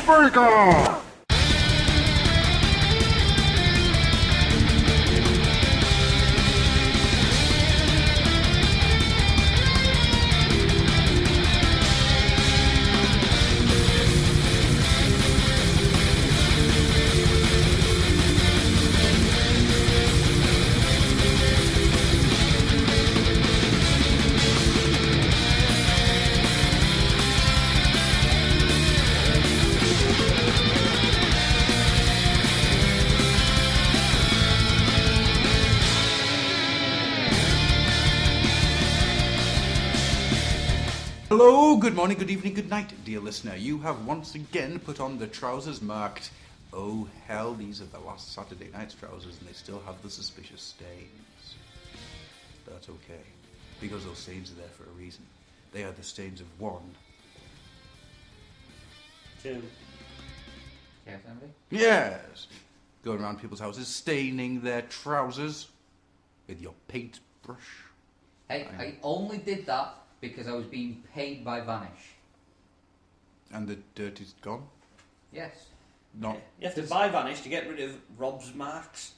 Baker! Hello, good morning, good evening, good night, dear listener. You have once again put on the trousers marked, oh hell, these are the last Saturday night's trousers and they still have the suspicious stains. But that's okay, because those stains are there for a reason. They are the stains of one. Two. Yes, Andy? Yes! Going around people's houses, staining their trousers with your paintbrush. Hey, I only did that because I was being paid by Vanish. And the dirt is gone? Yes. Not... You have to buy Vanish to get rid of Rob's marks.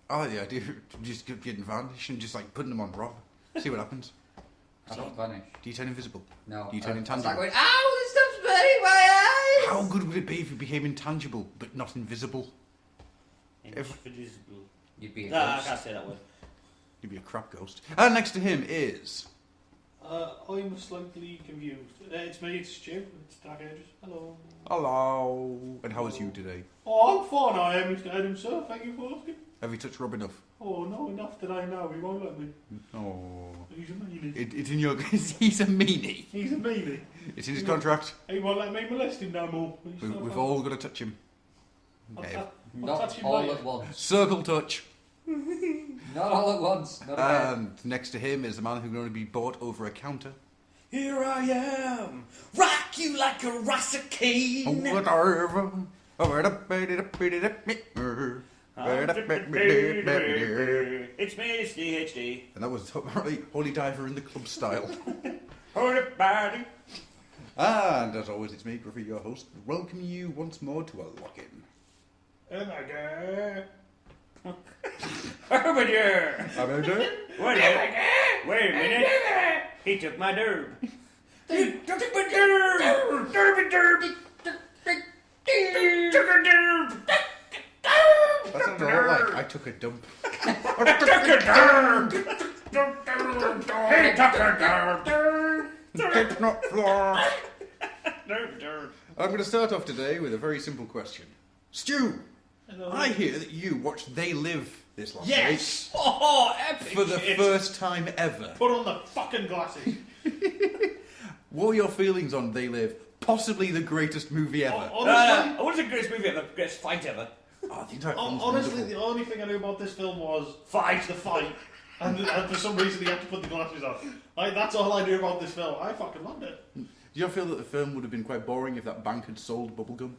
Oh, the idea of just getting Vanish and just like putting them on Rob. See what happens. I don't Vanish. Do you turn invisible? No. Do you turn I intangible? was like going, ow, this stuff's burning my eyes! How good would it be if you became intangible but not invisible? Invisible. You'd be a No, I ghost. can't say that word. You'd be a crap ghost. And next to him is... I'm slightly confused. It's me, it's Stu. It's Dark Ages. Hello. Hello. And how is you today? Oh, I'm fine, I am, Mr. Adam, sir. Thank you for asking. Have you touched Rob enough? Oh, no, enough that I know. He won't let me. Oh. He's a meanie. It's in your... He's a meanie. He's a meanie. It's in his contract. He won't let me molest him no more. We've all got to touch him. I'll Yeah. touch Not him all later. at once. Circle touch. Not all at once. Not again. And next to him is the man who can only be bought over a counter. Here I am, rock you like a Rossicane. It's me, it's DHD. And that was Holy Diver in the club style. Hold it, buddy. And as always, it's me, Griffey, your host, welcoming you once more to a lock-in. Oh my god. Over there. Wait a minute. He took my derb. He took my derb. Derby. Took a derb. That sounds a lot like I took a dump. Took a derb. He took a derb. Did not fly. Derb. I'm going to start off today with a very simple question. Stu, Hello. I hear that you watched They Live this last Yes! Oh, night epic for the shit. first time ever. Put on the fucking glasses. What were your feelings on They Live? Possibly the greatest movie ever. Honestly, What was the greatest movie ever? Greatest fight ever? Oh, the entire film's honestly, wonderful. the only thing I knew about this film was the fight. And for some reason he had to put the glasses on. Like, that's all I knew about this film. I fucking loved it. Do you feel that the film would have been quite boring if that bank had sold bubblegum?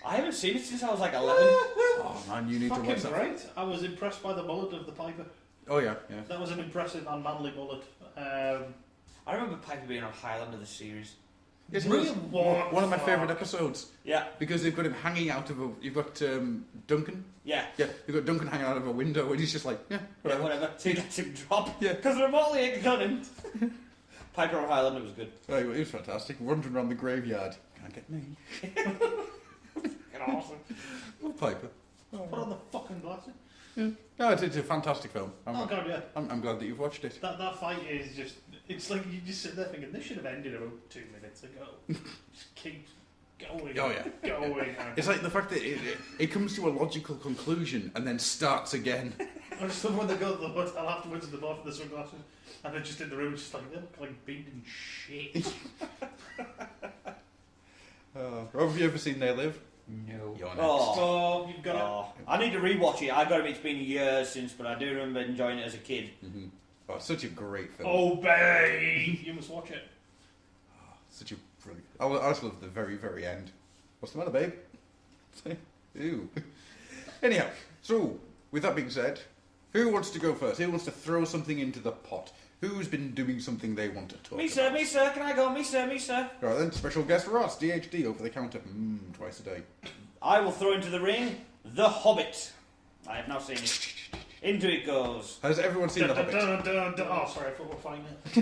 I haven't seen it since I was like 11. Oh man, you need to Fucking watch that. great. I was impressed by the mullet of the Piper. Oh yeah. That was an impressive and manly mullet. I remember Piper being on Highlander the series. It's Really? one of my Fuck. favourite episodes Yeah, because they've got him hanging out of a. You've got Duncan. yeah. Yeah, you've got Duncan hanging out of a window and he's just like, yeah, Yeah, whatever. whatever. So he lets him drop. Yeah. Because remotely it couldn't. Piper on Highlander was good. Oh, it was fantastic. Wandering around the graveyard. Can't get me. Fucking awesome. Oh, Piper. Put on the fucking glasses. Yeah. No, it's a fantastic film. Oh god, yeah. I'm glad that you've watched it. That fight is just... It's like you just sit there thinking, this should have ended about 2 minutes ago. Just keeps going. Oh, yeah. Going. It's like the fact that it comes to a logical conclusion and then starts again. I just love when they go to the hotel afterwards and they both have the sunglasses and they're just in the room just like, they look like beaten shit. Rob, have you ever seen They Live? No. You're next. Oh, you've got Oh, I need to rewatch it. I got it. It's been years since, but I do remember enjoying it as a kid. Mm-hmm. Oh, it's such a great film. Obey! You must watch it. Such a brilliant... I just love the very, very end. What's the matter, babe? Ew. Anyhow, so, with that being said, who wants to go first? Who wants to throw something into the pot? Who's been doing something they want to talk Me about? sir, can I go? Me sir. Right then, special guest Ross, DHD, over the counter, twice a day. I will throw into the ring The Hobbit. I have now seen it. Into it goes. Has everyone seen The Hobbit? Oh, sorry, I forgot to find it.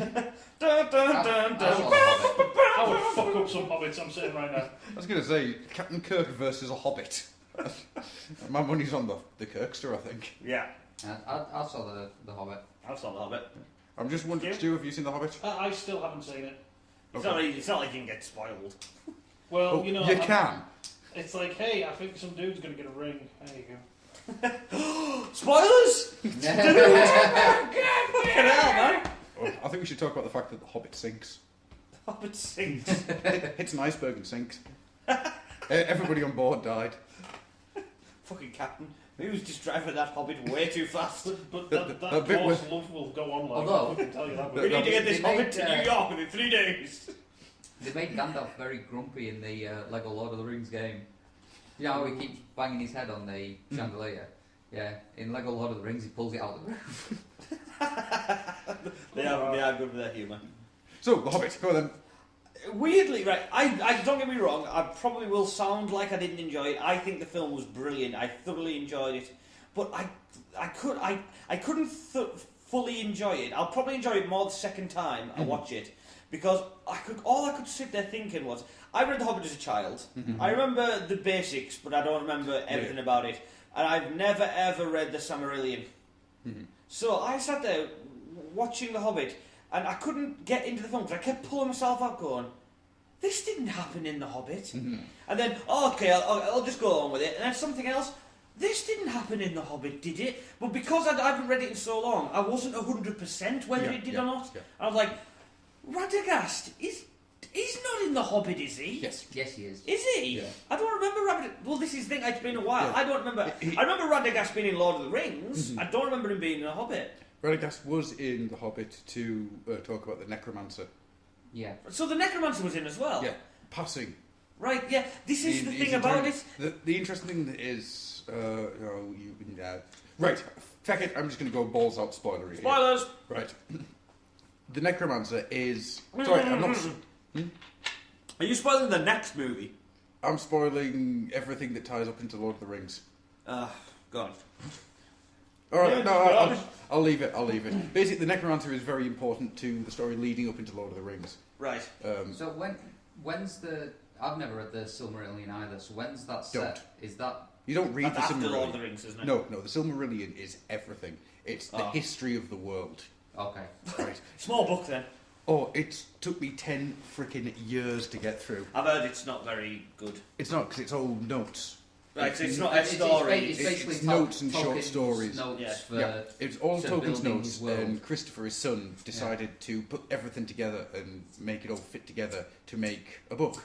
Dun, dun, dun, I dun. saw The Hobbit. I would fuck up some hobbits I'm sitting right now. I was going to say, Captain Kirk versus a Hobbit. My money's on the Kirkster, I think. Yeah, I saw the Hobbit. I saw The Hobbit. I'm just wondering, You? Stu, have you seen The Hobbit? I still haven't seen it. It's not like you can get spoiled. Well, Oh, you know, you can. It's like, hey, I think some dude's gonna get a ring. There you go. Spoilers! Fucking hell, man. Oh, I think we should talk about the fact that The Hobbit sinks. The Hobbit sinks. Hits an iceberg and sinks. Everybody on board died. Fucking captain. He was just driving that Hobbit way too fast. But that that bit dwarf's with- love will go on like Although- I can tell you that. We need to get this They Hobbit made, to New York within 3 days. They made Gandalf very grumpy in the Lego Lord of the Rings game. You know how he keeps banging his head on the chandelier? Yeah, in Lego Lord of the Rings he pulls it out of the roof. They are good with their humour. So, The Hobbit, go on then. Weirdly, right, I don't get me wrong, I probably will sound like I didn't enjoy it. I think the film was brilliant. I thoroughly enjoyed it. But I couldn't fully enjoy it. I'll probably enjoy it more the second time I watch it. Because all I could sit there thinking was, I read The Hobbit as a child. I remember the basics, but I don't remember everything about it. And I've never ever read the Silmarillion. So I sat there watching The Hobbit, and I couldn't get into the film because I kept pulling myself up going, this didn't happen in The Hobbit. And then, okay, I'll just go along with it. And then something else, this didn't happen in The Hobbit, did it? But because I haven't read it in so long, I wasn't 100% whether it did or not. Yeah. I was like, Radagast, he's not in The Hobbit, is he? Yes. Yes, he is. Is he? Yeah. I don't remember Well, this is the thing, it's been a while. Yeah. I don't remember. I remember Radagast being in Lord of the Rings. I don't remember him being in The Hobbit. Radagast was in The Hobbit to talk about the Necromancer. Yeah. So the Necromancer was in as well? Yeah, passing. Right, yeah. This is the He's thing about entirely- it. The interesting thing is, right, feck it, I'm just going to go balls out spoilery here. Spoilers! Right. The Necromancer is... Sorry, I'm not... Are you spoiling the next movie? I'm spoiling everything that ties up into Lord of the Rings. Go on. Alright, no, I'll leave it, Basically, the Necromancer is very important to the story leading up into Lord of the Rings. Right. So when's the... I've never read the Silmarillion either, so when's that set? Don't. Is that... You don't read That's the after Silmarillion. Lord of the Rings, isn't it? No, the Silmarillion is everything. It's the history of the world. Okay. Right. Small book then. Oh, it took me 10 freaking years to get through. I've heard it's not very good. It's not, because it's all notes. Right, so it's not a story. It's basically It's notes and short Tolkien's stories. Notes Yeah. for Yeah, it's all sort of Tolkien's building notes, his world. and Christopher, his son, decided to put everything together and make it all fit together to make a book.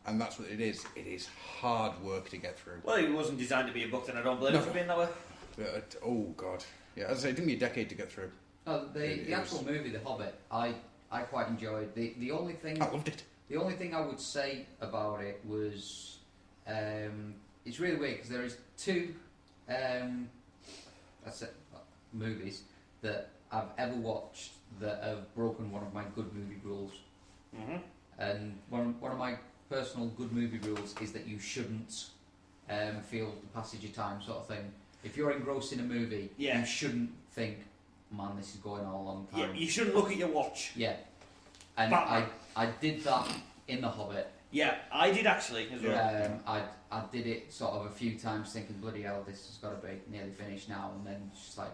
And that's what it is. It is hard work to get through. Well, it wasn't designed to be a book, then I don't blame it for being that way. Oh, God. Yeah, as I say, it took me a decade to get through. Oh, It the actual is. movie, The Hobbit, I quite enjoyed. The only thing I loved it. the only thing I would say about it was it's really weird because there is two movies that I've ever watched that have broken one of my good movie rules. And one of my personal good movie rules is that you shouldn't feel the passage of time sort of thing. If you're engrossed in a movie, Yeah. you shouldn't think, man, this is going on a long time. Yeah, you shouldn't look at your watch. Yeah. And Batman. I did that in The Hobbit. Yeah, I did actually as well. I did it sort of a few times thinking, bloody hell, this has got to be nearly finished now. And then it's just like,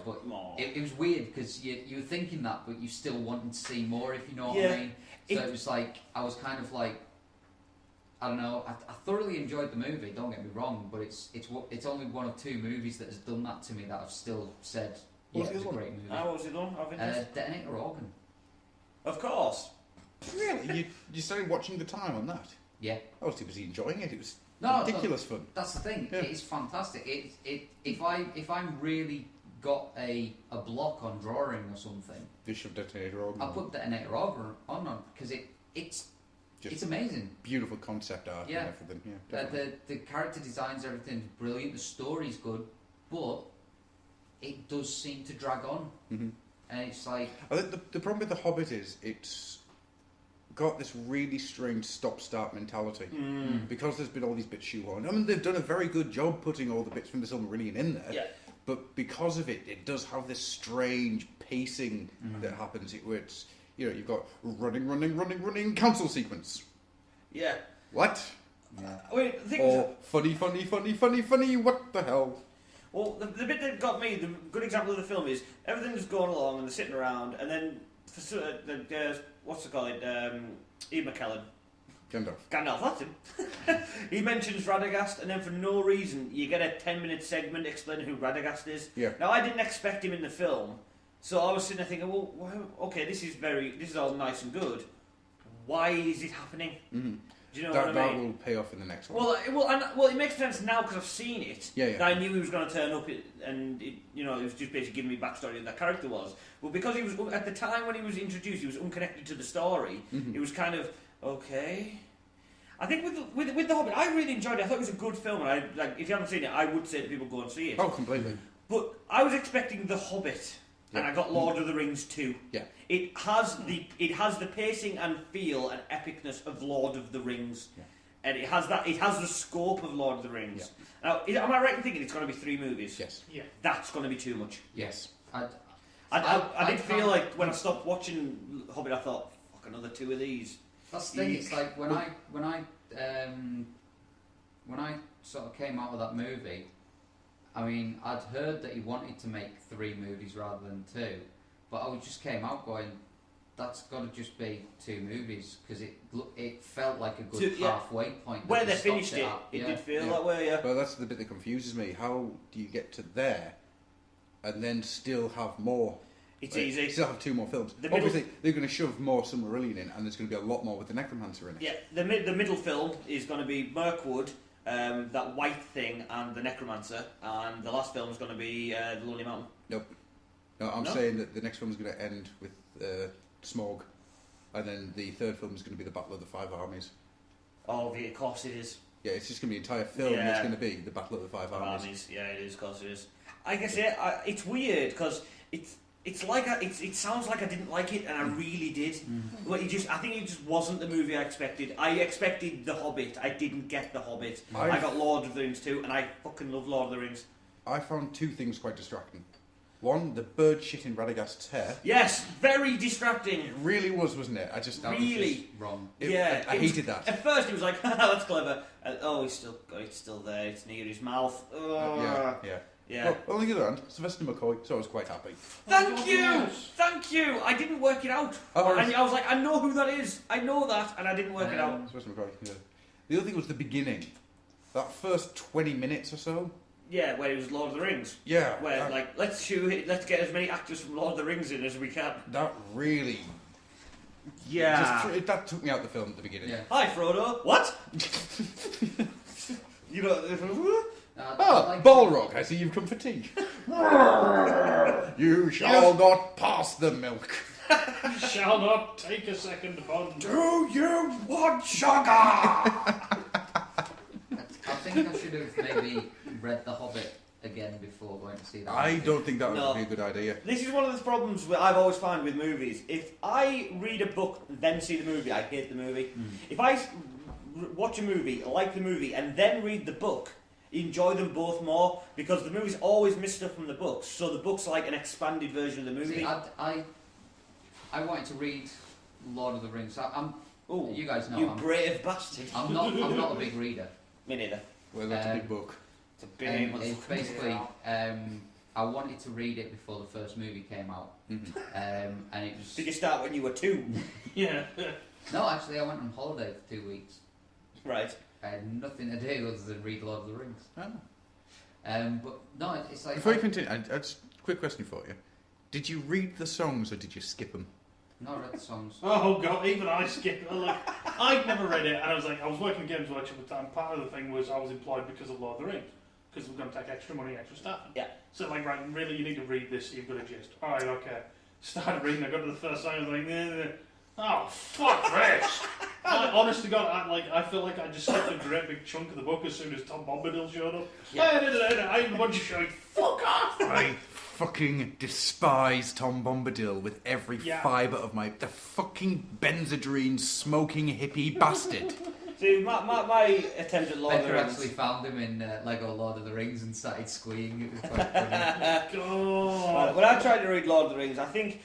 but Aw. it was weird because you were thinking that, but you still wanted to see more, if you know what Yeah. I mean. So it was like, I was kind of like, I don't know, I thoroughly enjoyed the movie, don't get me wrong, but it's only one of two movies that has done that to me that I've still said, yeah, What was it was the a other great movie. How was it done? Of interest? Detonator Organ. Of course. Really? You started watching the time on that? Yeah. I was too busy enjoying it. It was No, ridiculous fun. That's the thing. Yeah. It is fantastic. If I'm really got a block on drawing or something, They shoved Detonator Organ. I'll put Detonator Organ on because it's amazing. Beautiful concept art Yeah. and everything. Yeah, definitely. The character designs, everything's brilliant. The story's good, but it does seem to drag on. and it's like I think the problem with The Hobbit is it's got this really strange stop-start mentality. Because there's been all these bits shoehorned. I mean, they've done a very good job putting all the bits from the Silmarillion in there. Yeah. But because of it, it does have this strange pacing that happens. Where it's, you've got running council sequence. Yeah. What? yeah. I mean, the thing Or funny, what the hell? well, the bit that got me, the good example of the film is everything's going along and they're sitting around, and then what's it called? Ian McKellen. Gandalf, that's him. He mentions Radagast, and then for no reason you get a 10-minute segment explaining who Radagast is. Yeah. Now I didn't expect him in the film, so I was sitting there thinking, well, okay, this is all nice and good. Why is it happening? Mm-hmm. Do you know That what I mean? will pay off in the next one. Well, it makes sense now because I've seen it. Yeah. That I knew he was going to turn up, and it was just basically giving me backstory of that character was. But because he was at the time when he was introduced, he was unconnected to the story. It was kind of okay. I think with The Hobbit, I really enjoyed it. I thought it was a good film, and if you haven't seen it, I would say to people go and see it. Oh, completely. But I was expecting The Hobbit, and I got Lord of the Rings too. Yeah. It has the pacing and feel and epicness of Lord of the Rings, and it has the scope of Lord of the Rings. Now, am I right in thinking it's going to be 3 movies? Yes. Yeah. That's going to be too much. Yes. I did feel like when I stopped watching Hobbit, I thought, fuck, another 2 of these. That's the thing. It's like when I sort of came out of that movie. I mean, I'd heard that he wanted to make 3 movies rather than 2, but I just came out going, "That's got to just be 2 movies," because it felt like a good halfway point. Where they finished it, it did feel that way. Yeah. But that's the bit that confuses me. How do you get to there, and then still have more? It's easy. Still have 2 more films. Obviously, they're going to shove more Silmarillion in, and there's going to be a lot more with the Necromancer in it. Yeah, the middle film is going to be Mirkwood, that white thing, and the Necromancer, and the last film is going to be the Lonely Mountain. Nope. No, I'm saying that the next film is going to end with Smaug, and then the third film is going to be the Battle of the 5 Armies. Oh, of course it is. Yeah, it's just going to be an entire film. Yeah. It's going to be the Battle of the 5 Armies. Yeah, it is. Of course it is. I guess it's weird because it's like it sounds like I didn't like it, and I really did. But I think it just wasn't the movie I expected. I expected The Hobbit. I didn't get The Hobbit. I got Lord of the Rings too, and I fucking love Lord of the Rings. I found 2 things quite distracting. One, the bird shit in Radagast's hair. Yes, very distracting. It really was, wasn't it? I just That really was just wrong. I hated that. At first, he was like, "That's clever." It's still there. It's near his mouth. Yeah. Well, on the other hand, Sylvester McCoy, so I was quite happy. Thank you. I didn't work it out. And I was like, I know who that is. I know that, and I didn't work it out. Sylvester McCoy. Yeah. The other thing was the beginning. That first 20 minutes or so. Yeah, where it was Lord of the Rings. Yeah. Where let's get as many actors from Lord of the Rings in as we can. That really. Yeah. That took me out of the film at the beginning. Yeah. Hi, Frodo. What? You know. Balrog, I see you've come for tea. You shall not pass the milk. Shall not take a second bond. Do you want sugar? I think I should have maybe read The Hobbit again before going to see that. I don't think that would No. be a good idea. This is one of the problems that I've always found with movies. If I read a book then see the movie, I hate the movie. If I watch a movie, like the movie, and then read the book, enjoy them both more, because the movies always miss stuff from the books, so the book's like an expanded version of the movie. See, I wanted to read Lord of the Rings. You guys know you brave bastard. I'm not a big reader. Me neither. Well, that's a big book. It's a big It's basically, I wanted to read it before the first movie came out, and it was. Did you start when you were 2? Yeah. No, actually, I went on holiday for 2 weeks. Right. I had nothing to do other than read Lord of the Rings. Oh. But no, it's like. Before you continue, just a quick question for you. Did you read the songs or did you skip them? No, I read the songs. Oh god, even I skipped. I'd never read it, and I was working at Games Workshop at the time. Part of the thing was I was employed because of Lord of the Rings, because we're going to take extra money, extra staff. Yeah. So right, really, you need to read this. You've got a gist. All right, okay. Started reading. I got to the first song. I was like, nah. Oh fuck this! Honest to God, I feel like I just skipped a great big chunk of the book as soon as Tom Bombadil showed up. I ain't a bunch of shit. Fuck off! I fucking despise Tom Bombadil with every fibre of my... The fucking Benzedrine smoking hippie bastard. See, my attempt at Lord of the Becker Rings... actually found him in Lego Lord of the Rings and started squeeing. It was quite funny. God. When I tried to read Lord of the Rings, I think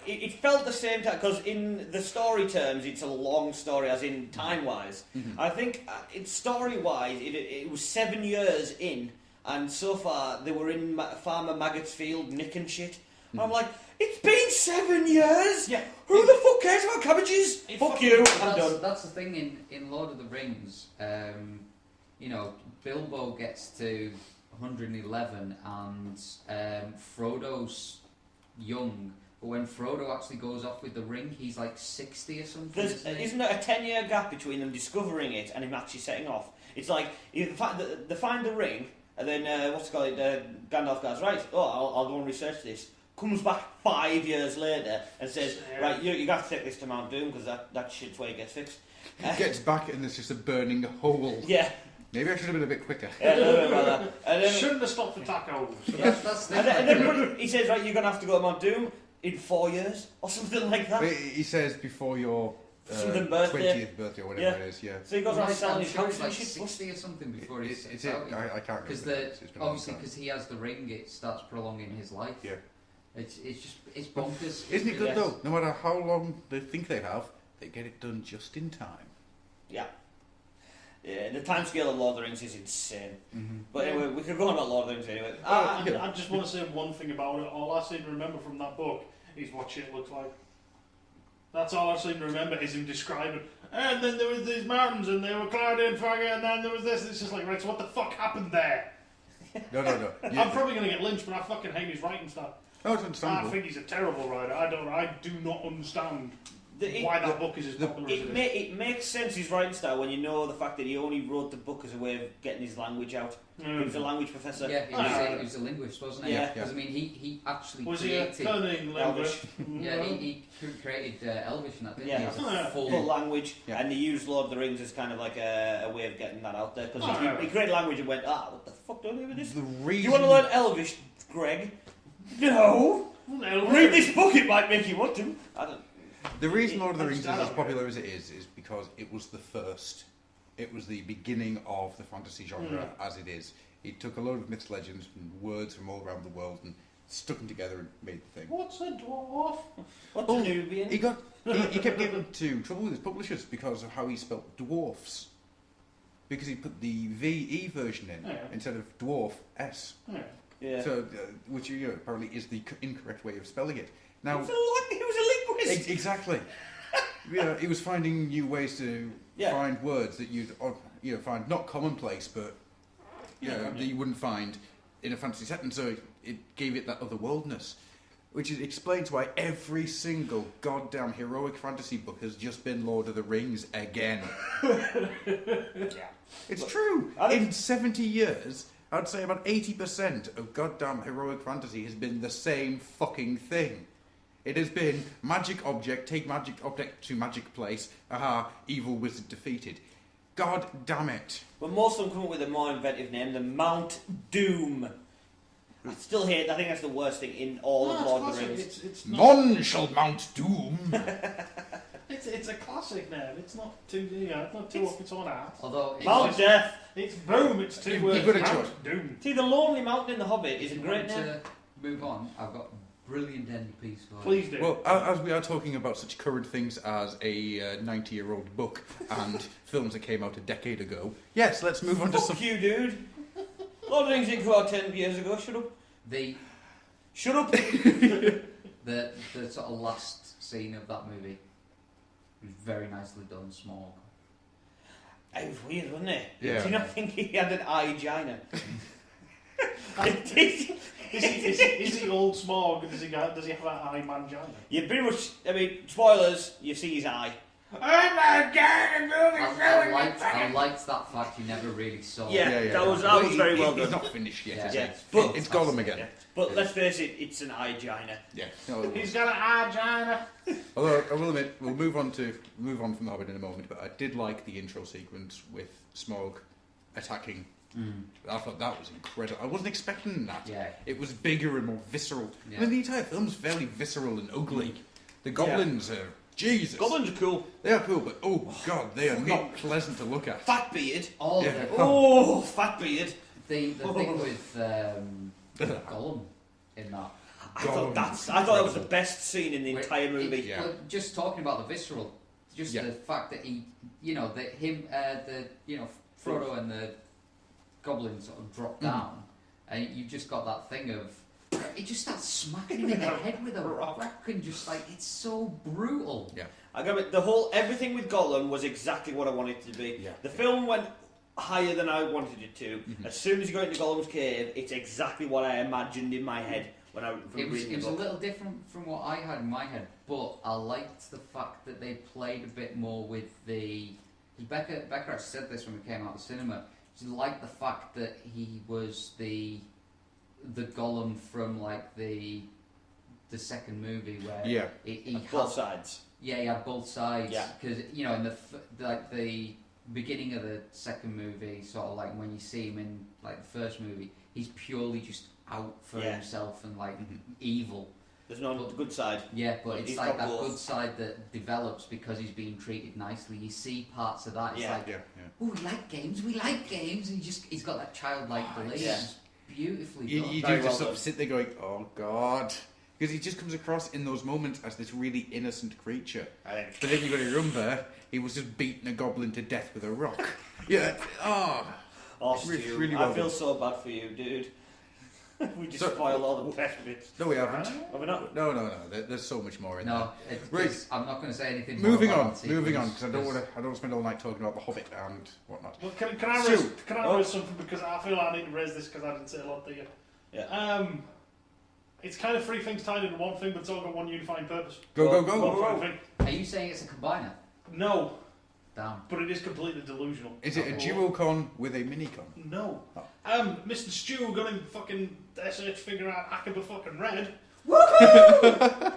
it felt the same time, because in the story terms, it's a long story, as in time-wise. Mm-hmm. I think it's story-wise, it was 7 years in, and so far they were in Farmer Maggot's field nicking shit. Mm-hmm. I'm like, it's been 7 years? Yeah. Who the fuck cares about cabbages? Fuck you, I'm done. That's the thing in Lord of the Rings. Bilbo gets to 111 and Frodo's young. But when Frodo actually goes off with the ring, he's like 60 or something. Isn't there a 10-year gap between them discovering it and him actually setting off? It's like, they find the ring, and then, Gandalf goes, right, I'll go and research this. Comes back 5 years later and says, right, you got to take this to Mount Doom, because that shit's where it gets fixed. He gets back and there's just a burning hole. Yeah. Maybe I should have been a bit quicker. Yeah, a little bit about that. And then, Shouldn't have stopped for tacos. yeah. That's the and then he says, right, you're going to have to go to Mount Doom in 4 years, or something like that. He says before your Something birthday. 20th birthday or whatever it is, yeah. So he goes around selling his sure house it's and like shit. 60 or something before he It's sets it. out. I can't Because remember. It's been a long obviously time. because he has the ring, it starts prolonging his life. Yeah. It's bonkers. Isn't it good Yes. though? No matter how long they think they have, they get it done just in time. Yeah. Yeah, the timescale of Lord of the Rings is insane. Mm-hmm. But anyway, we could go on about Lord of the Rings anyway. I just want to say one thing about it. All I seem to remember from that book is what shit looks like. That's all I seem to remember is him describing. And then there was these mountains, and they were clouded fog, and then there was this. It's just like, right, so what the fuck happened there? No. I'm probably going to get lynched, but I fucking hate his writing style. No, it's I understandable. think he's a terrible writer. I do not understand why that book is as popular as it is. It makes sense, his writing style, when you know the fact that he only wrote the book as a way of getting his language out. He was a language professor. Yeah, he was a linguist, wasn't he? Yeah. Because I mean, he actually Was he a created. cunning linguist? Yeah, he created Elvish and that, didn't he? Yeah. As a Full full. language, Yeah. and they used Lord of the Rings as kind of like a way of getting that out there. Because Oh, he created language and went, what the fuck do I do with this? The Do reason you want to learn Elvish, Greg? No! Read this book, it might make you want to. I don't... The reason Lord of the I Rings is understand as that. popular as it is because it was the first. It was the beginning of the fantasy genre as it is. He took a load of myths, legends, and words from all around the world and stuck them together and made the thing. What's a dwarf? What's Oh, a Nubian? He kept getting into trouble with his publishers because of how he spelt dwarfs. Because he put the VE version in instead of dwarf S. Yeah. So, which apparently is the incorrect way of spelling it. Now, He was a linguist! exactly. He was finding new ways to find words that you'd find not commonplace, but that you wouldn't find in a fantasy setting. So it gave it that otherworldness, which explains why every single goddamn heroic fantasy book has just been Lord of the Rings again. It's true. In 70 years, I'd say about 80% of goddamn heroic fantasy has been the same fucking thing. It has been magic object, take magic object to magic place, evil wizard defeated. God damn it. But most of them come up with a more inventive name, the Mount Doom. I still hate it. I think that's the worst thing in all of Lord of the Rings. It's not, None shall mount doom. it's a classic name. It's not too it's not too off its own art. Although Mount Death. It's boom. It's two words. You've got a Mount choice. Doom. See, the Lonely Mountain in The Hobbit is a if you great want name. to move on, I've got a brilliant end piece for you. Please do. Well, as we are talking about such current things as a 90-year-old book and films that came out a decade ago, yes, let's move on to some... Fuck you, dude. Lord of the Rings didn't come out 10 years ago. Shut up. Shut up. The sort of last scene of that movie was very nicely done, small. It was weird, wasn't it? Yeah. Do you not think he had an eye-gina? Is he old Smog? Does he have an eye mangina? You pretty much, I mean, spoilers, you see his eye. Oh my god, the movie's ruined my I fucking... liked that fact you never really saw. Yeah. That was very well He's done. not finished yet. Yeah. Is Yeah, it? but It's Gollum again. Yeah. But let's face it, it's an eye-giner. Yeah. No, He's got an eye, China. although I will admit, we'll move on from the Hobbit in a moment. But I did like the intro sequence with Smaug attacking. I thought that was incredible. I wasn't expecting that. Yeah. It was bigger and more visceral. Yeah. I mean, the entire film's fairly visceral and ugly. The goblins are Jesus. Goblins are cool. They are cool, but oh god, they are not pleasant to look at. Fat beard. All Yeah. the Oh, fat beard. thing with Gollum in that. I thought that was the best scene in the entire movie. Yeah. Well, just talking about the visceral, just the fact that he, Frodo and the goblins sort of drop down, and you've just got that thing of he just starts smacking him in the head with a rock and just like it's so brutal. Yeah. I got it. Everything with Gollum was exactly what I wanted it to be. Yeah. The film went higher than I wanted it to. As soon as you go into Gollum's cave, it's exactly what I imagined in my head when I was reading It was the a book. little different from what I had in my head, but I liked the fact that they played a bit more with the. Becca actually said this when we came out of the cinema. She liked the fact that he was the Gollum from like the second movie where he had both sides. Yeah, he had both sides. Yeah. Because in the beginning of the second movie, sort of like when you see him in like the first movie, he's purely just out for himself and like evil. There's no good side. Yeah, but it's He's like got that both. good side that develops because he's being treated nicely. You see parts of that. It's like, oh, we like games, and he's got that childlike belief. Yeah. It's beautifully You, done. you Very do well just sort done. of sit there going, oh god. Because he just comes across in those moments as this really innocent creature. I think. But then you got to remember, he was just beating a goblin to death with a rock. Yeah. Oh. Oh, Really- Stu, really I well feel done. so bad for you, dude. We just So- spoiled all the best bits. No, we haven't. Have we not? No. There's so much more in No, Right. I'm not going to say anything. Moving more on, about that moving on, sequence, because I don't want to spend all night talking about the Hobbit and whatnot. Well, can I Stu. raise something because I feel I need to raise this because I didn't say a lot to you. Yeah. It's kind of three things tied into one thing, but it's all got one unifying purpose. Go. One fucking thing. Are you saying it's a combiner? No, Damn. but it is completely delusional. Is it a duocon with a minicon? No. Oh. Mr. Stew gonna fucking SH figure out Akaba fucking Red.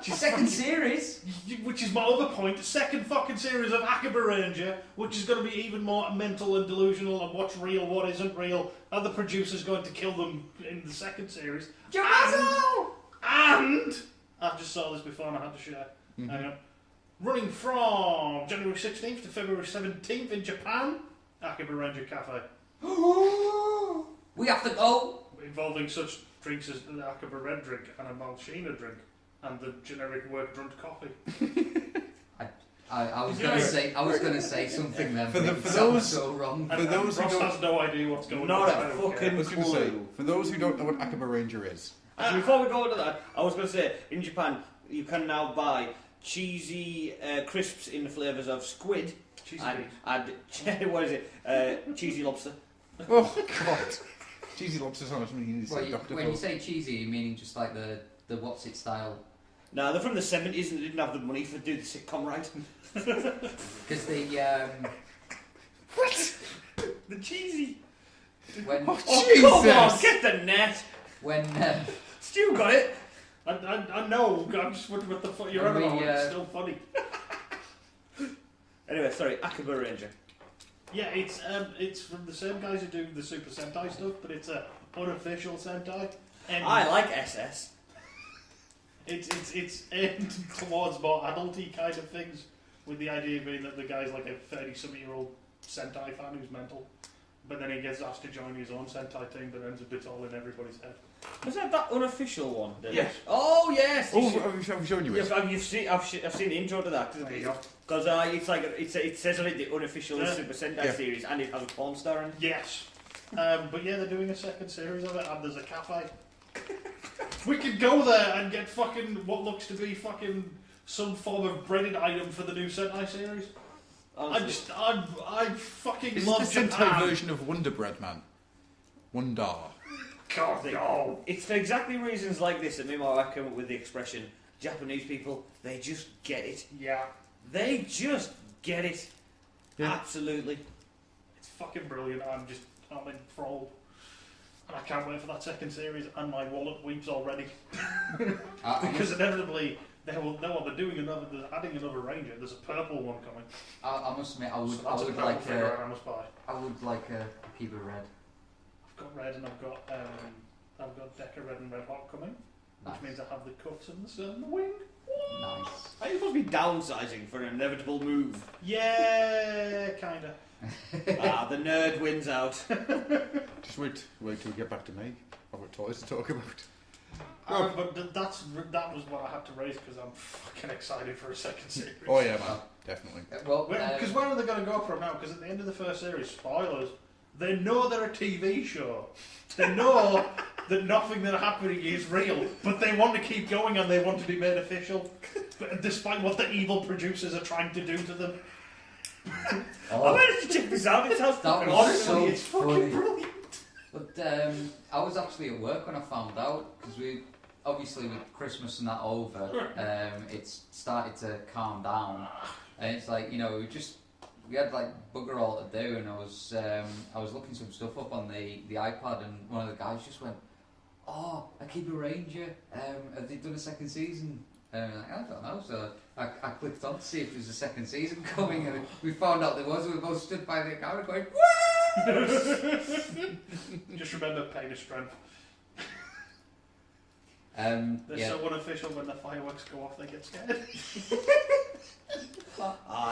Second series. Which is my other point. The second fucking series of Akaba Ranger, which is going to be even more mental and delusional and what's real, what isn't real. Are the producers going to kill them in the second series? And I just saw this before and I had to share. Hang on. Running from January 16th to February 17th in Japan, Akaba Ranger Cafe. We have to go. Involving such drinks as the Akaba Red drink and a Malshina drink and the generic work drunk coffee. I was going to say something then. For but the- it for sounds those- so wrong. For those who Ross don't- has no idea what's going Not on. a I don't fucking care. I was going to say, Clue. for those who don't know what Akaba Ranger is, So before we go into that, I was going to say, in Japan, you can now buy cheesy crisps in the flavours of squid Cheesy and what is it? Cheesy lobster. oh god, cheesy lobster's not something you need to Well, say, Dr. when you Phil. say cheesy, you meaning just like the what's it style? No, they're from the 70s and they didn't have the money to do the sitcom right. Because What? The cheesy. when Oh, Oh, come on, Jesus! get the net. when Stu got it. I know, I'm just wondering what the fuck you're on When about. we, It's still funny. Anyway, sorry, Akaba Ranger. Yeah, it's from the same guys who do the Super Sentai stuff, but it's a unofficial Sentai. And I like SS. It's aimed towards more adulty kind of things, with the idea being that the guy's like a 30-something-year-old Sentai fan who's mental, but then he gets asked to join his own Sentai team that ends up it's all in everybody's head. Was that unofficial one? Yes. Oh yes. Oh, I've shown you it. I've seen the intro to that. There you go. Because it's like it says on it the unofficial Yeah. Super Sentai Yeah. series, and it has a porn star in it. Yes. But yeah, they're doing a second series of it, and there's a cafe. We could go there and get fucking what looks to be fucking some form of breaded item for the new Sentai series. Honestly. I fucking Is love this the Sentai Japan. version of Wonder Bread Man? Wonder. God, no. It's for exactly reasons like this that me and my wife came up with the expression Japanese people, they just get it. Yeah. They just get it. Yeah. Absolutely. It's fucking brilliant. I'm enthralled. And I can't wait for that second series, and my wallet weeps already. Because inevitably, they're doing another, they're adding another ranger. There's a purple one coming. I must admit, I would like a Kiba Red. I've got red, and I've got Decker Red and Red Hot coming. Nice. Which means I have the cuffs and the wing. Nice. Are you supposed to be downsizing for an inevitable move? Yeah, kinda. The nerd wins out. Just wait till we get back to me. I've got toys to talk about. But that was what I had to raise because I'm fucking excited for a second series. Oh yeah, man, definitely. Well, Because where are they going to go from now? Because at the end of the first series, spoilers, they know they're a TV show. They know that nothing that's happening is real, but they want to keep going and they want to be made official, despite what the evil producers are trying to do to them. I managed to check this out. It sounds That fucking was awesome. so It's fucking funny. brilliant. But I was actually at work when I found out, because we obviously with Christmas and that over, it's started to calm down, and it's like, you know, we had like bugger all to do, and I was looking some stuff up on the iPad, and one of the guys just went, "Oh, I keep a Ranger. Have they done a second season?" And I'm like, I don't know. So I clicked on to see if there was a second season coming, and we found out there was. And we both stood by the camera going, "Woo!" Just remember pain is strength. They're Yeah. so unofficial when the fireworks go off, they get scared.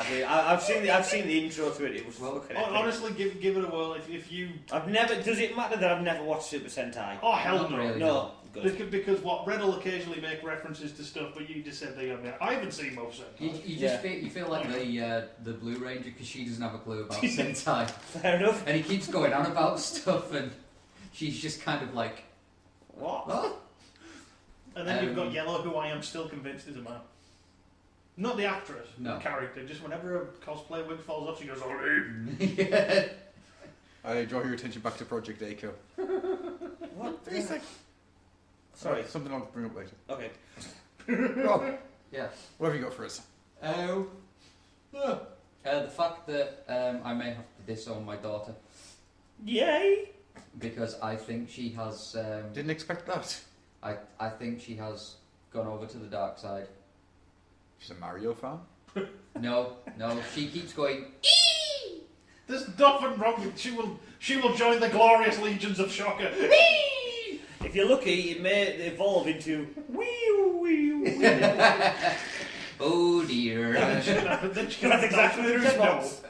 Dude, I've seen the intro to it. It was fucking epic. Honestly, give it a whirl. If you, I've never. Does it matter that I've never watched Super Sentai? oh hell Not no, really. No. Good. because what Red will occasionally make references to stuff, but you just said they got me. I haven't seen most of You it. just feel like the Blue Ranger because she doesn't have a clue about Sentai, Fair enough. and he keeps going on about stuff, and she's just kind of like, What? And then you've got Yellow, who I am still convinced is a man. Not the actress, No. the character. Just whenever a cosplay wig falls off, she goes, "Oh, yeah. I draw your attention back to Project Echo. What? Sorry. Something I'll bring up later. Okay. Rob, Yeah. what have you got for us? The fact that I may have to disown my daughter Yay! because I think she has. Didn't expect that. I think she has gone over to the dark side. She's a Mario fan. No, she keeps going. there's nothing wrong with she will join the glorious legions of Shocker." If you're lucky, it may evolve into wee. Oh dear. Then she can have That's exactly the response.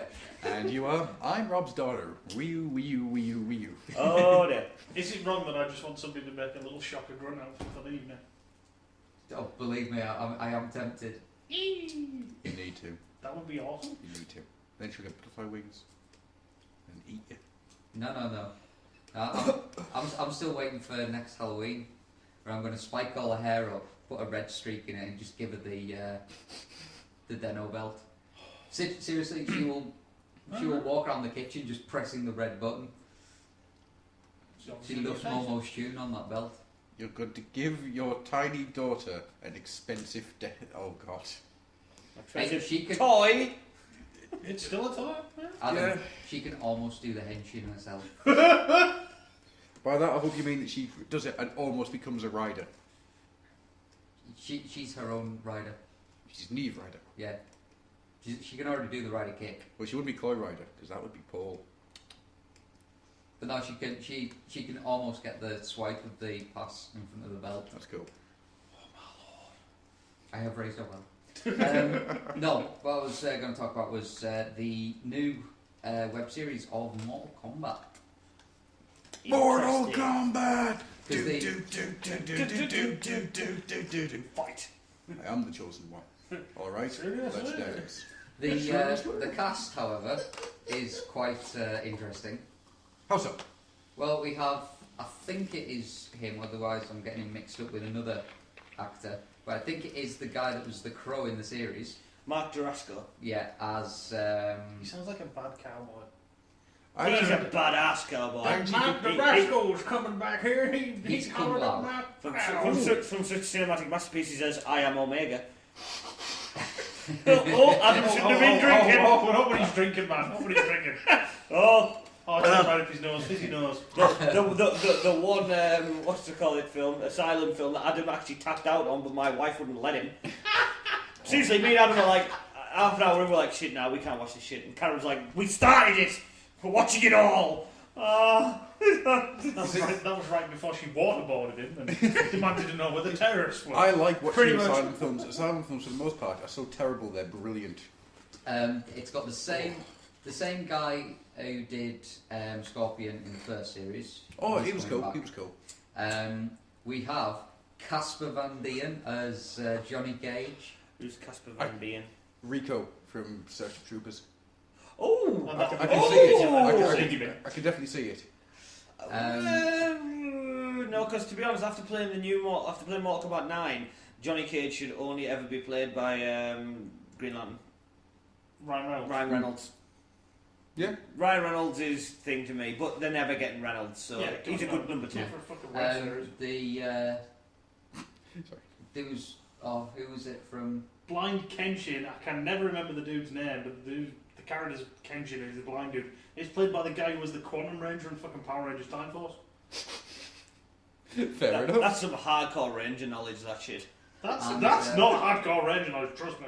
And you are? I'm Rob's daughter. Wii U. Oh dear. Is it wrong that I just want somebody to make a little Shocker grunt outfit for the evening? Oh, believe me, I am tempted. You need to. That would be awesome. You need to. Then she'll get butterfly wings and eat you. No. I'm still waiting for next Halloween, where I'm going to spike all her hair up, put a red streak in it, and just give her the Deno belt. Seriously, she will walk around the kitchen just pressing the red button. She loves Momo's tune on that belt. You're going to give your tiny daughter an expensive oh god. Hey, she can, Toy. It's still a toy. Adam, Yeah. she can almost do the henshin herself. By that I hope you mean that she does it and almost becomes a rider. She's her own rider. She's Neve rider. Yeah. She can already do the rider kick. Well, she wouldn't be Chloe rider because that would be Paul. But now she can almost get the swipe of the pass in front of the belt. That's cool. I have raised her well. No, what I was going to talk about was the new web series of Mortal Kombat. Mortal Interesting. Kombat! Because they- Fight. I am the chosen one. Alright, Serious, let's eh? do this. The cast, however, is quite interesting. How so? Well, we have, I think it is him, otherwise I'm getting him mixed up with another actor. But I think it is the guy that was the Crow in the series. Mark Jurasco. Yeah, as He sounds like a bad cowboy. He's a badass cowboy. Matt Nebraska's coming back here. He's He's come coming up, along. Matt. From such cinematic masterpieces as I Am Omega. Adam shouldn't have been drinking. Nobody's drinking, man. Nobody's drinking. Oh, It's not bad if his nose, fizzy nose. the one, what's to call it film, Asylum film that Adam actually tapped out on, but my wife wouldn't let him. Seriously, me and Adam were like, half an hour in, we're like, shit, now we can't watch this shit. And Karen was like, we started it, we're watching it all. That was right before she waterboarded him and demanded to know where the terrorists were. I like watching Pretty much. asylum films. Asylum films, for the most part, are so terrible they're brilliant. It's got the same guy who did Scorpion in the first series. Oh, He's he was coming cool. back. He was cool. We have Casper Van Dien as Johnny Gage. Who's Casper Van Dien? Rico from Search of Troopers. Oh! I can see it. Oh! I can definitely see it. No, because to be honest, after playing Mortal Kombat 9, Johnny Cage should only ever be played by Green Lantern. Ryan Reynolds. Yeah. Ryan Reynolds is thing to me, but they're never getting Reynolds, so Yeah, he's a good number 2. Yeah, for a fucking web series. Sorry. There was who was it from? Blind Kenshin, I can never remember the dude's name, but the character's Kenshin is the blind dude. It's played by the guy who was the Quantum Ranger in fucking Power Rangers Time Force. Fair enough. That's some hardcore Ranger knowledge, that shit. That's And, not hardcore Ranger knowledge, trust me.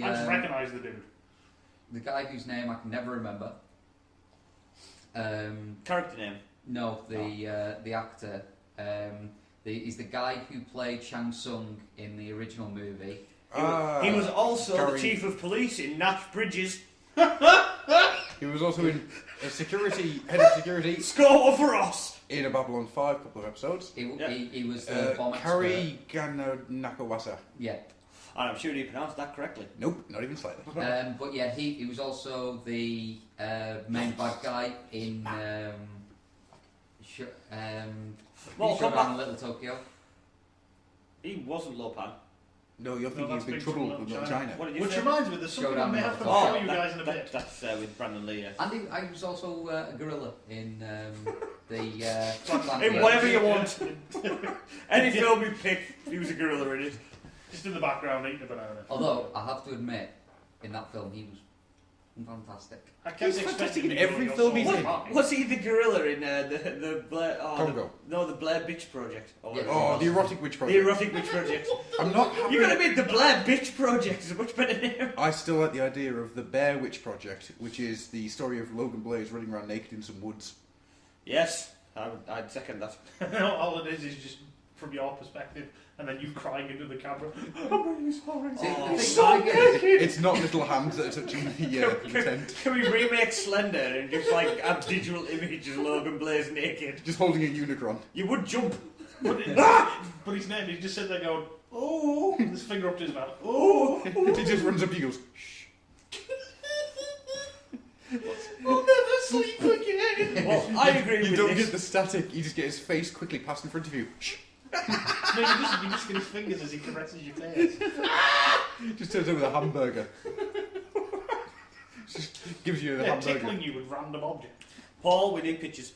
I just The recognise the dude. the guy whose name I can never remember. Character name? No, the actor. He's the guy who played Shang Tsung in the original movie. He was also the Gary- chief of police in Nash Bridges. He was also in head of security Score one for us! in a Babylon 5 couple of episodes. He was the bomb expert. Kari Nakawasa. Yeah. And I'm sure you pronounced that correctly. Nope, not even slightly. But yeah, he was also the main bad guy in Mortal Showdown Kombat. in Little Tokyo. He wasn't Lopan. No, you're thinking that's of Big Big Trouble Trouble in in Little China. China. What did you Which say? reminds me, there's something I Showdown may in have to Mortal show you guys in a bit. That's with Brandon Lee. Yeah. And I was also a gorilla in the In whatever you want. Any film you pick, he was a gorilla in it. Just in the background eating a banana. Although I have to admit, in that film he was fantastic. I kept He's expecting fantastic him in to every go film so he's in. far. Was he the gorilla in the Blair... Congo. the Blair Bitch Project. Or whatever it Oh, was. the Erotic Witch The Project. Erotic Witch Project. I'm not happy. You're going to make the Blair Bitch Project is a much better name. I still like the idea of the Bear Witch Project, which is the story of Logan Blaze running around naked in some woods. Yes, I'd second that. All it is just from your perspective, and then you crying into the camera. I'm really sorry. See, Oh, the so thing is, It's not little hands that are touching the tent. Can we remake Slender and just like a digital image of Logan Blaze naked? Just holding a Unicron. You would jump. But his name, he just sitting there going, oh, with his finger up to his mouth. Oh, He just runs up to you and goes, shh. I'll never sleep again. Well, I agree You with don't this. get the static, you just get his face quickly passed in front of you. Shh. No, you just get his fingers as he caresses your face. Just turns over with a hamburger. Just gives you the Yeah, hamburger. tickling you with random objects. Paul, we need pictures.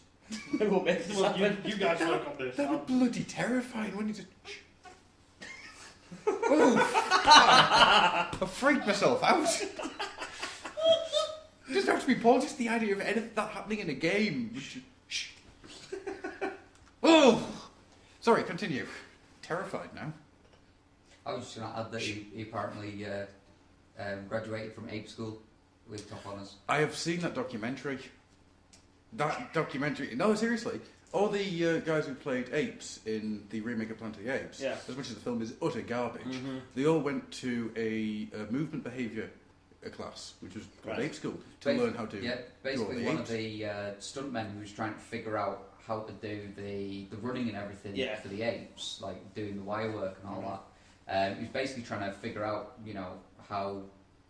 We'll make this Well, happen. you guys work on this. They were bloody terrifying when you just. Oh, I freaked myself out. It doesn't have to be Paul, just the idea of anything that happening in a game. Shh. Oh! Sorry, continue. Terrified now. I was just going to add that he apparently graduated from ape school with top honours. I have seen that documentary. No, seriously. All the guys who played apes in the remake of Planet of the Apes, Yeah. as much as the film is utter garbage, Mm-hmm. they all went to a movement behaviour class, which was called Right. Ape School, to learn how to Yeah, basically the one apes. of the stuntmen who was trying to figure out how to do the running and everything Yeah. for the apes, like doing the wire work and all that. He was basically trying to figure out, how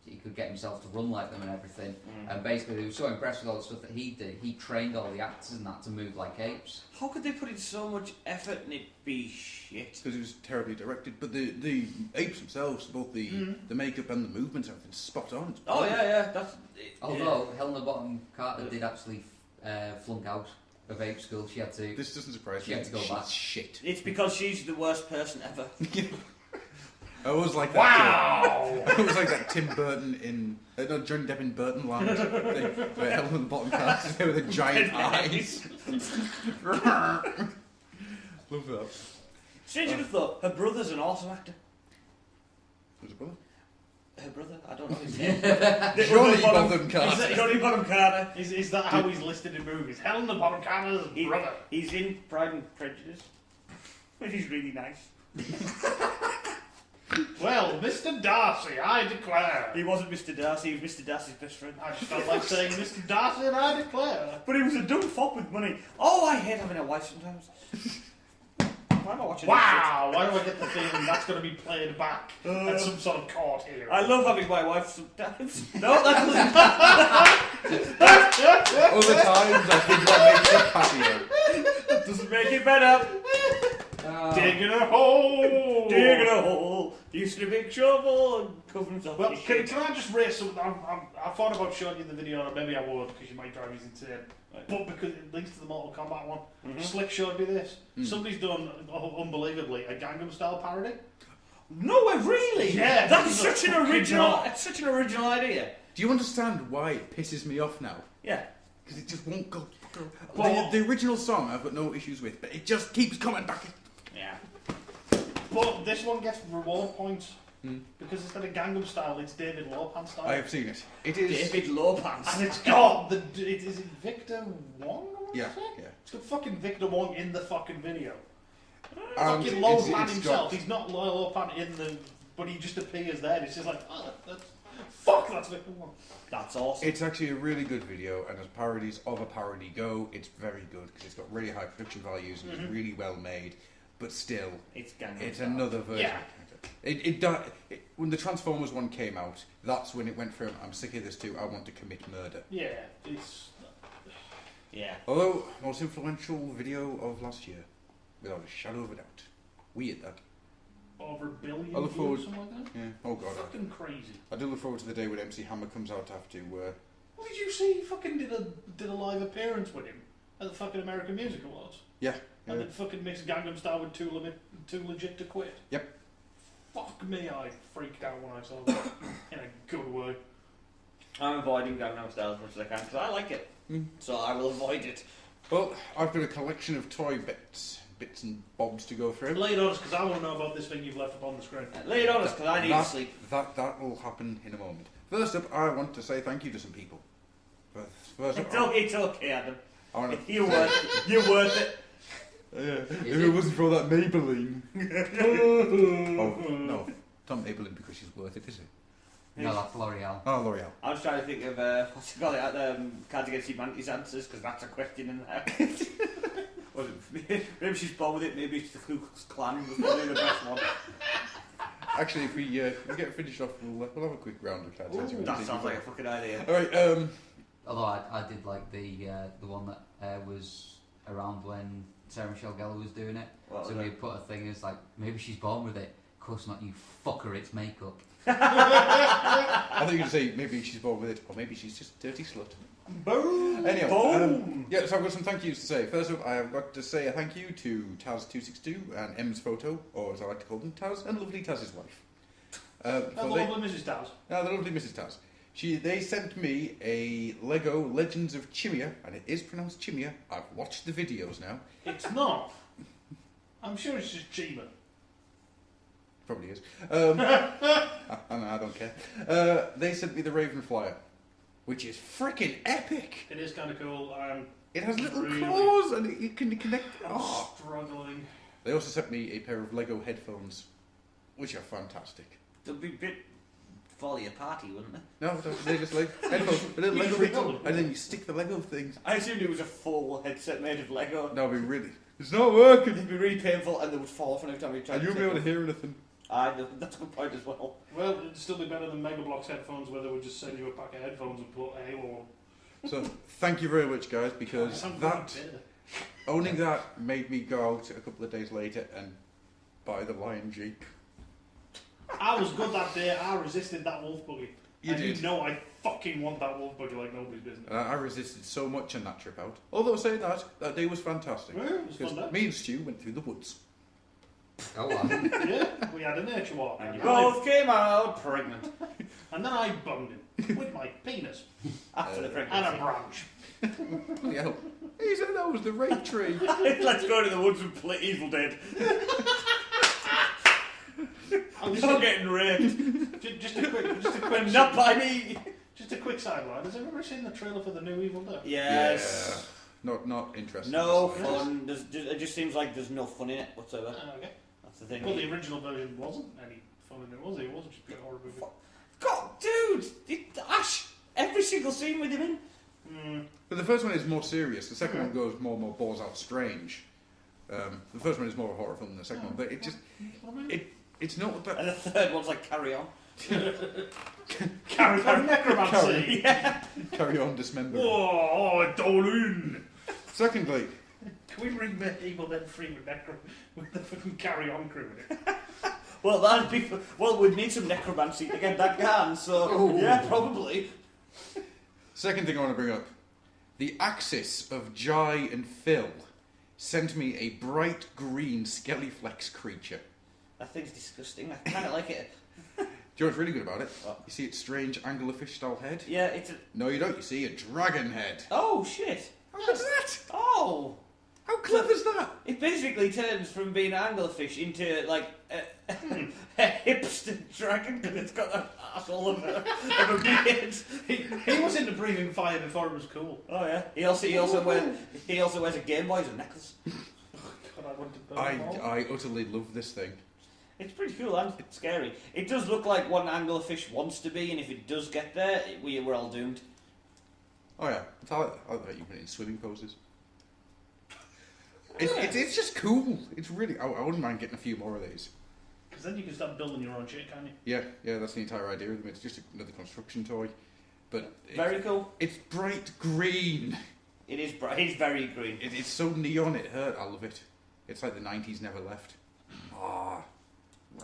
he could get himself to run like them and everything. And basically, he was so impressed with all the stuff that he did. He trained all the actors and that to move like apes. How could they put in so much effort and it be shit? because it was terribly directed. But the apes themselves, both the makeup and the movements, everything's spot on. It's Oh brilliant. yeah, that's. Although Helena Bonham Carter did actually flunk out of ape school. She had to. This doesn't surprise She me. had to go She's back. shit. It's because she's the worst person ever. I was like that. Wow! I was like that Tim Burton in Johnny Depp in Burton Land thing, where Helen Bottom Cast with the giant eyes. Love that. Strange enough though, her brother's an awesome actor. Who's a brother? Her brother? I don't know his name. Johnny Bottom Is Cast. that Johnny Bottom Carter? Is that how he's listed in movies? Helena Bonham Carter's brother. He's in Pride and Prejudice. Which is really nice. Well, Mr. Darcy, I declare. He wasn't Mr. Darcy, he was Mr. Darcy's best friend. I just felt like saying Mr. Darcy and I declare. But he was a dumb fop with money. Oh, I hate having a wife sometimes. Why am I watching Wow, why do I get the feeling that's going to be played back at some sort of court this here? shit? I love having my wife sometimes. No, that doesn't. Other times I think that makes it patio. That doesn't make it better. Digging a hole! Digging a hole. Used to big shovel and covering himself. Well, with can shit. I just raise something? I thought about showing you the video, or maybe I would, because you might drive me insane. Right. But because it links to the Mortal Kombat one, Mhm. Slick showed me this. Somebody's done, unbelievably, a Gangnam Style parody. No way, really? Yeah, That's this is such a an fucking original. knot. It's such an original idea. Do you understand why it pisses me off now? Yeah. Because it just won't go. Well- The original song I've got no issues with, but it just keeps coming back. Yeah. But this one gets reward points. Hmm. Because instead of Gangnam Style, it's David Lopan style. I have seen it. It is. David Lopez. And it's got is it Victor Wong? I wanna Yeah, say? yeah. It's got fucking Victor Wong in the fucking video. And Fucking it's Lopan himself. got- He's not Lopan in the, but he just appears there. It's just like, oh, that's Victor Wong. That's awesome. It's actually a really good video, and as parodies of a parody go, it's very good because it's got really high production values and it's really well made. But still, It's Gangnam it's Style. another version. Yeah. When the Transformers one came out, that's when it went from "I'm sick of this" to "I want to commit murder." Yeah, it's. Yeah. Although most influential video of last year, without a shadow of a doubt, weird that. Over a billion I look forward- views, something like that. Yeah. Oh god. Fucking crazy. I do look forward to the day when MC Hammer comes out after. What did you see? He fucking did a live appearance with him at the fucking American Music Awards. Yeah. And then fucking mixed Gangnam Style with Too Legit to Quit. Yep. Fuck me, I freaked out when I saw that. In a good way. I'm avoiding Gangnam Style as much as I can because I like it. So I will avoid it. Well, I've got a collection of toy bits and bobs to go through. Lay it on us, because I want to know about this thing you've left up on the screen. Lay it on us because I need to sleep. That will happen in a moment. First up, I want to say thank you to some people. First up, It's okay, Adam. I want to. You're worth it. You're worth it. If Is it it? wasn't for that Maybelline. Oh no, it's not Maybelline because she's worth it, is it? No, that's L'Oreal. Oh, L'Oreal. I was trying to think of what's it called? Cards Against Humanity's answers because that's a question in there. Was it, maybe she's born with it. Maybe it's the Ku Klux Klan was probably the best one. Actually, if we get finished off, we'll have a quick round of cards. Against That Humanity sounds before- like a fucking idea. All right. Although I did like the one that was around when Sarah Michelle Gellar was doing it. What So was we it? put a thing as like, maybe she's born with it. Of course not, you fucker, it's makeup. I think you could say maybe she's born with it, or maybe she's just a dirty slut. Boom! Anyway, Boom! yeah, so I've got some thank yous to say. First up, I have got to say a thank you to Taz262 and M's Photo, or as I like to call them, Taz, and lovely Taz's wife. And the lovely Mrs. Daz. The lovely Mrs. Taz. They sent me a Lego Legends of Chimia, and it is pronounced Chimia. I've watched the videos now. It's not. I'm sure it's just Chima. Probably is. I don't care. They sent me the Raven Flyer, which is freaking epic. It is kind of cool. It has little Really? claws, and you can connect. Oh. Struggling. They also sent me a pair of Lego headphones, which are fantastic. They'll be a bit for your party, wouldn't they? No, they're just like headphones, a little You Lego just bits, rebuild them. and then you stick the Lego things. I assumed it was a full headset made of Lego. That would be really. It's not working. It'd be really painful and they would fall off every time you tried And to you'll be able to take hear anything. them. That's a good point as well. Well, it'd still be better than Mega Bloks headphones where they would just send you a pack of headphones and put a Halo on. So thank you very much, guys, because Sounds that like better. owning that made me go out a couple of days later and buy the Lion Jeep. I was good that day. I resisted that wolf buggy. You and did. You know I fucking want that wolf buggy like nobody's business. And I resisted so much on that trip out. Although saying that day was fantastic. Well, it was fun Because day. me and Stu went through the woods. Oh, well. Yeah, we had a nature walk. And you both came out pregnant. And then I bunged him with my penis After the and pregnancy. a branch. Bloody hell. He said that was the rape tree. Let's go to the woods and play Evil Dead. You're getting raped. Just a quick, Not by me. just a quick sideline. Has anyone ever seen the trailer for the new Evil Dead? Yes. Yeah. Not interesting. No fun. It just seems like there's no fun in it whatsoever. Okay. That's the thing. Well, the original version wasn't any fun in it, was it? It wasn't just a pure horror movie. God, dude! Ash! Every single scene with him in. But the first one is more serious. The second one goes more and more balls out strange. The first one is more a horror film than the second one, but it just it's not about And the third one's like Carry On. Carry on necromancy. Yeah. carry on dismembering. Oh, Dolin. Secondly, Can we remake Evil Dead 3 with the fucking Carry On crew in it? Well, that'd be. Well, we'd need some necromancy to get that going, so yeah, probably. second thing I want to bring up, the axis of Jai and Phil sent me a bright green Skellyflex creature. That thing's disgusting. I kind of like it. Do you know what's really good about it? What? You see its strange anglerfish style head? Yeah, it's a. No, you don't. You see a dragon head. Oh shit! How good's that? Oh, How clever's that? it basically turns from being an anglerfish into like a hipster dragon because it's got that asshole of a beard. He was into breathing fire before it was cool. Oh yeah. He also wears a Game Boy as a necklace. God, I want to burn them all. I utterly love this thing. It's pretty cool and it's scary. It does look like what an anglerfish wants to be, and if it does get there, we're all doomed. Oh yeah, I bet you put it in swimming poses. It's just cool. It's really. I wouldn't mind getting a few more of these. Because then you can start building your own shit, can't you? Yeah, that's the entire idea of them. It's just another construction toy, but Very cool. it's bright green. It is bright. It's very green. It's so neon. It hurt. I love it. It's like the 90s never left. Ah, rawr.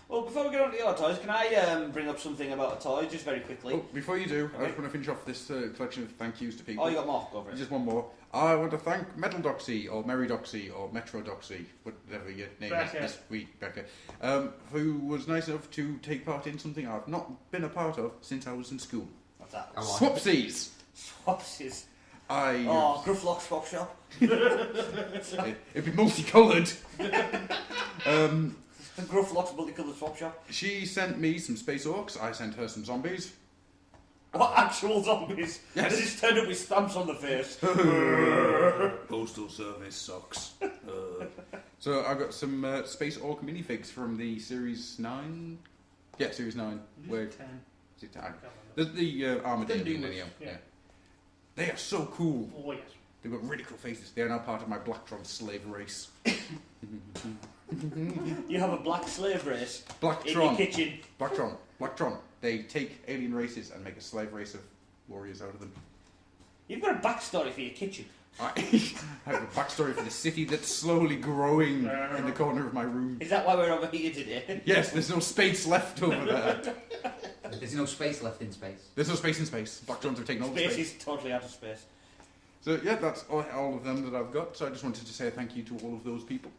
Well, before we get on to the other toys, can I bring up something about a toy just very quickly? Oh, before you do, I Okay. just want to finish off this collection of thank yous to people. Oh, you got more. Go for it. Just one more. I want to thank Metal Doxy or Merry Doxy or Metro Doxy, whatever your name Becca. is this week, Becca, who was nice enough to take part in something I've not been a part of since I was in school. What's that? Oh, Swapsies! Swapsies. I Oh, Grufflock Swap Shop. it'd be multicoloured. Grufflock's multicoloured swap shop. She sent me some space orcs. I sent her some zombies. What actual zombies? Yes. They just turned up with stamps on the face. Postal service sucks. So I got some space orc minifigs from the Series 9. Yeah, Series 9. Where is 10. it? I can't remember. The Armadillo The Doomers, Millennium. yeah. Yeah. They are so cool. Oh, yes. They've got really cool faces. They are now part of my Blacktron slave race. You have a black slave race in your Blacktron. kitchen. Blacktron. They take alien races and make a slave race of warriors out of them. You've got a backstory for your kitchen. I have a backstory for the city that's slowly growing in the corner of my room. Is that why we're over here today? Yes, there's no space left over there. There's no space left in space. There's no space in space. Blacktron have taken all the Space space. is totally out of space. So yeah, that's all of them that I've got. So I just wanted to say thank you to all of those people.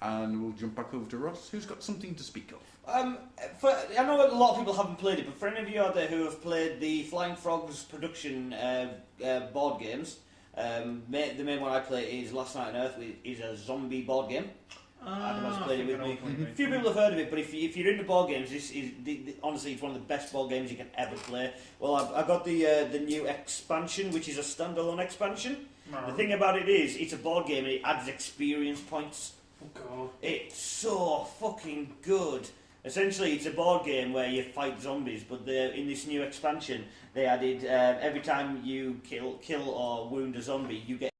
And we'll jump back over to Ross, who's got something to speak of. I know a lot of people haven't played it, but for any of you out there who have played the Flying Frogs production board games, the main one I play is Last Night on Earth, which is a zombie board game. Adam has played it with me. A few people have heard of it, but if you're into board games, this is honestly it's one of the best board games you can ever play. Well, I've got the new expansion, which is a standalone expansion. No. The thing about it is, it's a board game and it adds experience points. Oh, God. It's so fucking good. Essentially, it's a board game where you fight zombies, but in this new expansion, they added every time you kill or wound a zombie, you get